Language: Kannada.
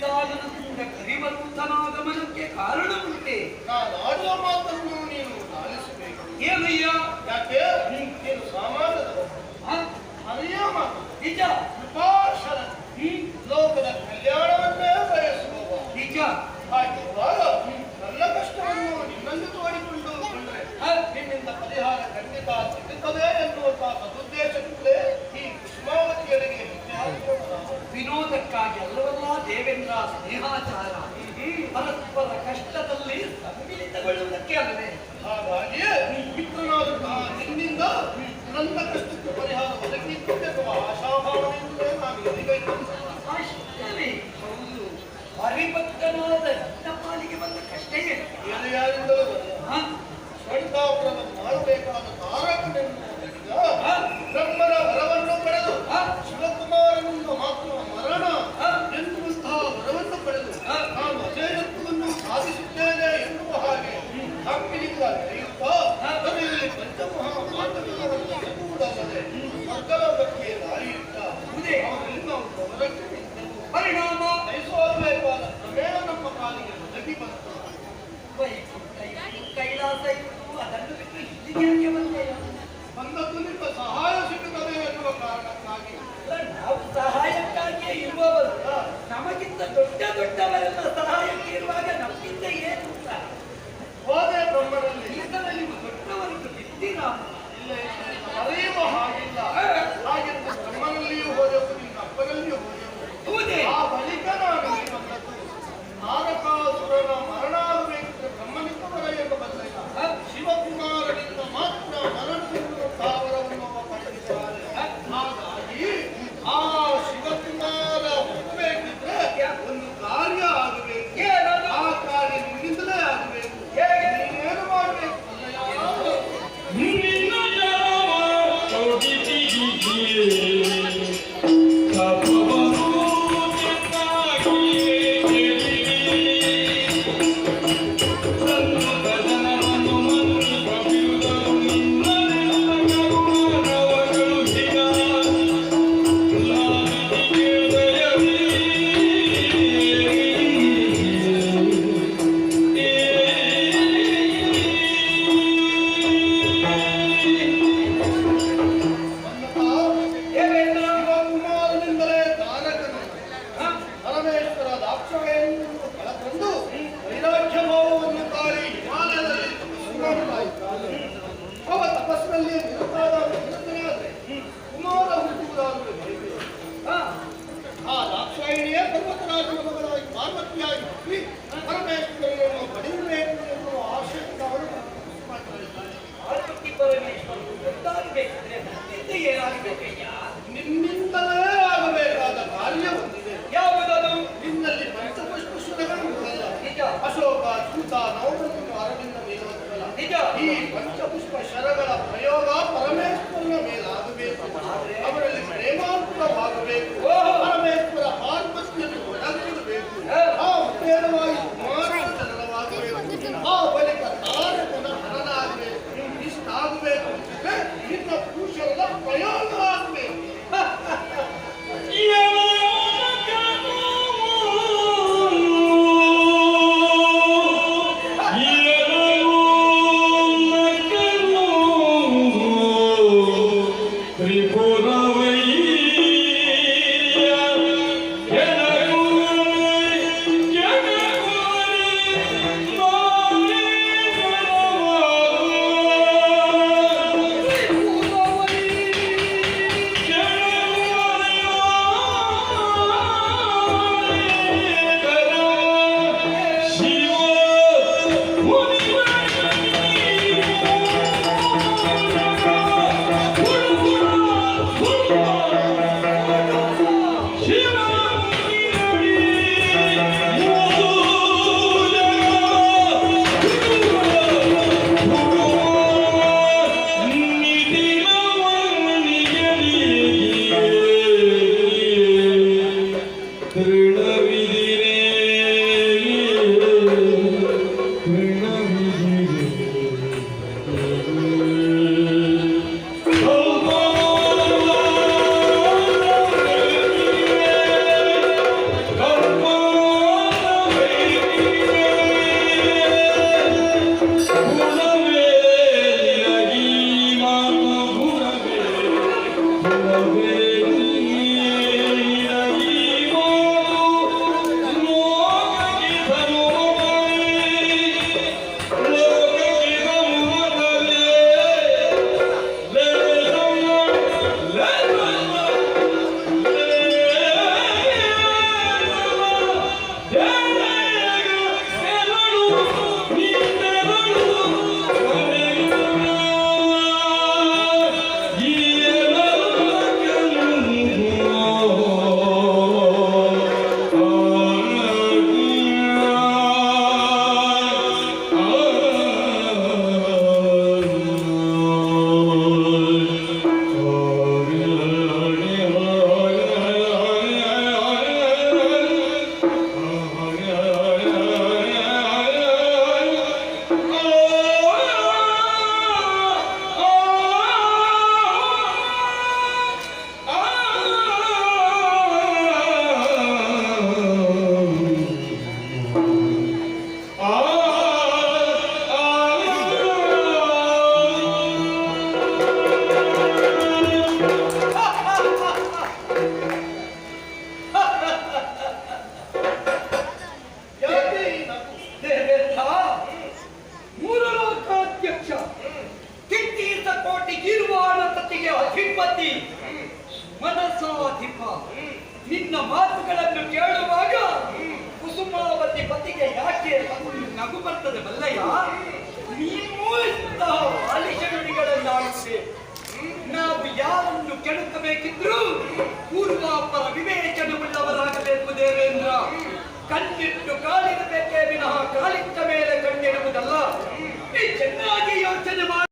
ಸಂವಿಧಾನದಿಂದ ಪರಿವರ್ತನಾಗಮನಕ್ಕೆ ಕಾರಣ ಉಂಟೆ. ನಾನು ಆಡುವ ಮಾತನ್ನು ನೀನು ಆಲಿಸಬೇಕು. ಏನಯ್ಯ? ಯಾಕೆ ನೀನು ಸಾಮಾನ್ಯದ ಹರಿಯ ಮಾತು ನಿಜ. ಕೃಪಾಶರ ಲೋಕದ ಕಲ್ಯಾಣವನ್ನೇ ಬಯಸುವ ನಿಜ. ಹಾಗಿರುವಾಗ ನನ್ನ ಕಷ್ಟವನ್ನು ನಿನ್ನಲ್ಲಿ ತೋಡಿಕೊಂಡು ಬಂದರೆ ನಿನ್ನಿಂದ ಪರಿಹಾರ ಖಂಡಿತ ಸಿಗುತ್ತದೆ ಎನ್ನುವಂತಹ ಸದುದ್ದೇಶದಿಂದಲೇ ಈ ಕುಸುಮಾವತಿಯರಿಗೆ ವಿನೋದಕ್ಕಾಗಿ ಅಲ್ಲವಲ್ಲ ದೇವೇಂದ್ರ ಸ್ನೇಹಾಚಾರ. ಪರಸ್ಪರ ಕಷ್ಟದಲ್ಲಿ ಸಮ್ಮಿಳಿತಗೊಳ್ಳುವುದಕ್ಕೆ ಅಲ್ಲವೇ? ಹಾಗಾಗಿಯೇ ಮಿತ್ರನಾದಂತಹ ನಿನ್ನಿಂದ ನನ್ನ ಕಷ್ಟಕ್ಕೆ ಪರಿಹಾರ ಒದಗಿಸಬೇಕೆಂಬ ಆಶಾಭಾವನೆಯಿಂದಲೇ ನಾನು ಅಷ್ಟೇ. ಹೌದು, ಪರಿಭಕ್ತನಾದ ನನ್ನ ಪಾಲಿಗೆ ಬಂದ ಕಷ್ಟ ಏನು? ಯಾರಿಂದಲೂ ಷಡ್ದಾಪುರವನ್ನು ಮಾಡಬೇಕಾದ ತಾರಕನೆಂದು ಬ್ರಹ್ಮನ ವರವನ್ನು ಪಡೆದು ಶಿವಕುಮಾರನಿಂದ ಮಾತ್ರ ಮರಣ ಎನ್ನುವಂತಹ ವರವನ್ನು ಪಡೆದು ನಾನು ಅಜೇಯತ್ವವನ್ನು ಸಾಧಿಸುತ್ತೇನೆ ಎನ್ನುವ ಹಾಗೆ ಹಕ್ಕಿನಿಂದ ನಡೆಯುತ್ತಾ ಅದರಲ್ಲಿ ಪಂಚಮಹಾಪಾತಕಗಳನ್ನು ಎನ್ನುವುದಲ್ಲದೆ ಸ್ವರ್ಗಲೋಕಕ್ಕೆ ದಾರಿಯುತ್ತ ಅವರಲ್ಲಿ ನಾವು ಗೌರವಕ್ಕೆ ನಿಂತೆವು. ಪರಿಣಾಮ ನಯಿಸೋದಬೇಕಾದ ಕ್ರಮೇಣ ನಮ್ಮ ಕಾಲಿಗೆ ಒದಗಿ ಬಂತು. ಕೈಲಾಸ ಇತ್ತು, ಅದನ್ನು ಬಿಟ್ಟು ಇಲ್ಲಿಗೆ ಬಂದೆಯ? ಬಂದದ್ದು ನಿಮ್ಮ ಸಹಾಯ ಸಿಗುತ್ತದೆ ಎನ್ನುವ ಕಾರಣಕ್ಕಾಗಿ. ನಾವು ಸಹಾಯಕ್ಕಾಗಿಯೇ ಇರುವವರು. ನಮಗಿಂತ ದೊಡ್ಡ ದೊಡ್ಡವರೆಲ್ಲ ಸಹಾಯಕ್ಕೆ ಇರುವಾಗ ನಮ್ಮಿಂದ ಏನು ಹೋದೆ ಬ್ರಹ್ಮನಲ್ಲಿ ನೀವು ದೊಡ್ಡವರನ್ನು ಬಿದ್ದೀರಾ? ಇಲ್ಲ, ಅರಿಯುವ ಹಾಗಿಲ್ಲ. ಹಾಗೆಂದು ಬ್ರಹ್ಮನಲ್ಲಿಯೂ ಹೋದೆವು, ನಿನ್ನ ಅಪ್ಪನಲ್ಲಿಯೂ ಹೋದೆವು. ಆ ಬಳಿಕ ನಾನು ಬಂದದ್ದು ನಾರಕಾಸುರನ ಮರಣ ಆಗಬೇಕಿದ್ರೆ ಬ್ರಹ್ಮನಿಂದ ಮರ ಎಂದು ಬಂದಿಲ್ಲ, ಶಿವಕುಮಾರನಿಂದ ಮಾತ್ರ ಮರಣ ಎನ್ನುವಂತಹ ವರವನ್ನು ಪಡೆದಿದ್ದಾರೆ. ಹಾಗಾಗಿ ಆ ಶಿವಕುಮಾರ ಹೋಗಬೇಕಿದ್ರೆ ಒಂದು ಕಾರ್ಯ ಆಗಬೇಕು. ಆ ಕಾರ್ಯ ನಿನ್ನಿಂದಲೇ ಆಗಬೇಕು. ನೀನೇನು ಮಾಡಬೇಕು? ನಿನ್ನಿಂದಲೇ ಆಗಬೇಕಾದ ಕಾರ್ಯ ಬಂದಿದೆ. ಯಾವುದದು? ನಿನ್ನಲ್ಲಿ ಪಂಚಪುಷ್ಪ ಸುರಗಳು ಉಂಟಲ್ಲ, ಅಶೋಕ, ಚೂತ, ನವಮೃತ್ಯು, ಅರವಿಂದ ಮೇಲೋತ್ಪಲ, ಈ ಪಂಚಪುಷ್ಪ ಶರಗಳ ಪ್ರಯೋಗ ಪರಮೇಶ್ವರನ ಮೇಲಾಗಬೇಕು. ಅವರಲ್ಲಿ ಪ್ರೇಮಾಂತರವಾಗಬೇಕು. ಪರಮೇಶ್ವರ ಪಾರ್ವತಿಯನ್ನು ಒಳಗಿಡಬೇಕು. ಆ ಉತ್ತೇರವಾಗಿ ಕುಮಾರನ ಜನನವಾಗಬೇಕು. ಆ ಬಳಿಕ ತಾರಕನ ಹರನಾಗಬೇಕು. ಇಷ್ಟಾಗಬೇಕು ಅಂದ್ರೆ ನಿನ್ನ ಪುರುಷರ ಪ್ರಯೋಗ ಆಗಬೇಕು. ಮಾಡಬೇಕಿದ್ರು ಪೂರ್ವಾಪರ ವಿವೇಚನೆ ಉಳ್ಳವರಾಗಬೇಕು ದೇವೇಂದ್ರ. ಕಣ್ಣಿಟ್ಟು ಕಾಲಿಡಬೇಕೇ ವಿನಃ ಕಾಲಿಟ್ಟ ಮೇಲೆ ಕಣ್ಣಿಡುವುದಲ್ಲ. ಚೆನ್ನಾಗಿ ಯೋಚನೆ ಮಾಡಿ